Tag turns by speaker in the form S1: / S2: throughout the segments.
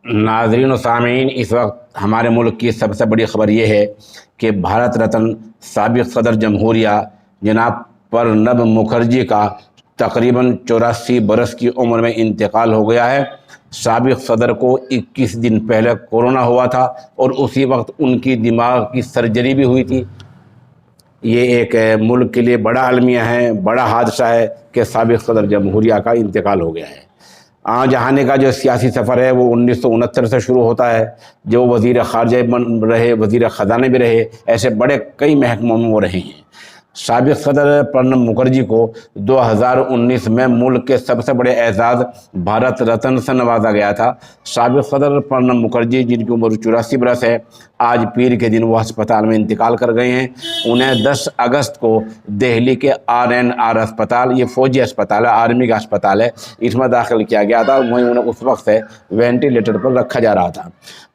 S1: नाज़रीन और सामीन, इस वक्त हमारे मुल्क की सबसे बड़ी ख़बर यह है कि भारत रत्न साबिक़ सदर जमहूरिया जनाब प्रणब मुखर्जी का तकरीबन 84 बरस की उम्र में इंतकाल हो गया है। साबिक़ सदर को 21 दिन पहले कोरोना हुआ था और उसी वक्त उनकी दिमाग की सर्जरी भी हुई थी। ये एक मुल्क के लिए बड़ा अलमिया है, बड़ा हादसा है कि साबिक़ सदर जमहूरिया का इंतकाल हो गया है। जहाने का जो सियासी सफ़र है वो 1969 से शुरू होता है। जो वज़ीर ख़ारजा बन रहे, वज़ीर ख़ज़ाने भी रहे, ऐसे बड़े कई महकमों में वो रहे हैं। साबिक़ सदर प्रणब मुखर्जी को 2019 में मुल्क के सबसे बड़े एजाज़ भारत रत्न से नवाजा गया था। साबिक़ सदर प्रणब मुखर्जी, जिनकी उम्र 84 बरस है, आज पीर के दिन वो अस्पताल में इंतकाल कर गए हैं। उन्हें 10 अगस्त को दिल्ली के RNR अस्पताल, ये फ़ौजी अस्पताल है, आर्मी का अस्पताल है, इसमें दाखिल किया गया था। वहीं उन्हें उस वक्त से वेंटिलेटर पर रखा जा रहा था।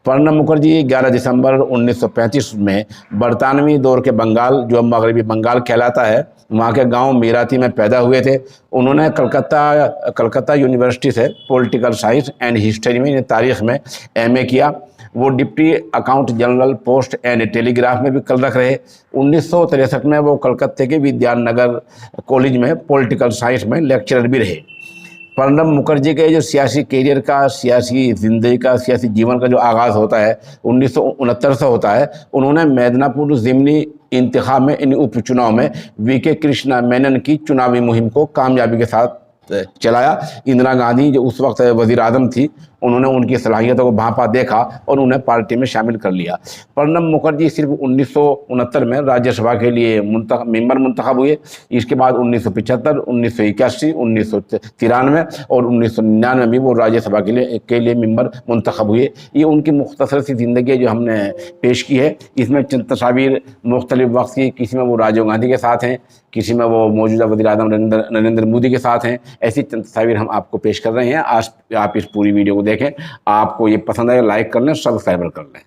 S1: प्रणब मुखर्जी 11 दिसंबर 1935 में बरतानवी दौर के बंगाल, जो मगरबी बंगाल कहलाता है, वहाँ के गांव मीराती में पैदा हुए थे। उन्होंने कलकत्ता यूनिवर्सिटी से पॉलिटिकल साइंस एंड हिस्ट्री में, तारीख़ में MA किया। वो deputy account general post and telegraph में भी क्लर्क रहे। 1963 में वो कलकत्ते के विद्यानगर कॉलेज में पॉलिटिकल साइंस में लेक्चरर भी रहे। प्रणब मुखर्जी के जो सियासी कैरियर का, सियासी ज़िंदगी का, सियासी जीवन का जो आगाज़ होता है 1969 से होता है। उन्होंने मेदिनीपुर ज़िमनी इंतखाब में, इन उपचुनाव में VK कृष्णा मेनन की चुनावी मुहिम को कामयाबी के साथ चलाया। इंदिरा गांधी जो उस वक्त वज़ीर आज़म थी, उन्होंने उनकी सलाहियतों को भांपा देखा और उन्हें पार्टी में शामिल कर लिया। प्रणब मुखर्जी सिर्फ 1969 में राज्यसभा के लिए मेंबर मुंतखब हुए। इसके बाद 1975, 1981, 1993 और 1999 भी वो राज्यसभा के लिए मेंबर मुंतखब हुए। ये उनकी मुख्तसर सी ज़िंदगी जो हमने पेश की है। इसमें चंद तस्वीर मुख्तलिफ वक्त की, किसी में वो राजीव गांधी के साथ हैं, किसी में वो मौजूदा वज़ीर आज़म नरेंद्र मोदी के साथ हैं। ऐसी चंद तस्वीर हम आपको पेश कर रहे हैं। आज आप इस पूरी वीडियो को देखें। आपको ये पसंद आए, लाइक कर लें, सब्सक्राइब कर लें।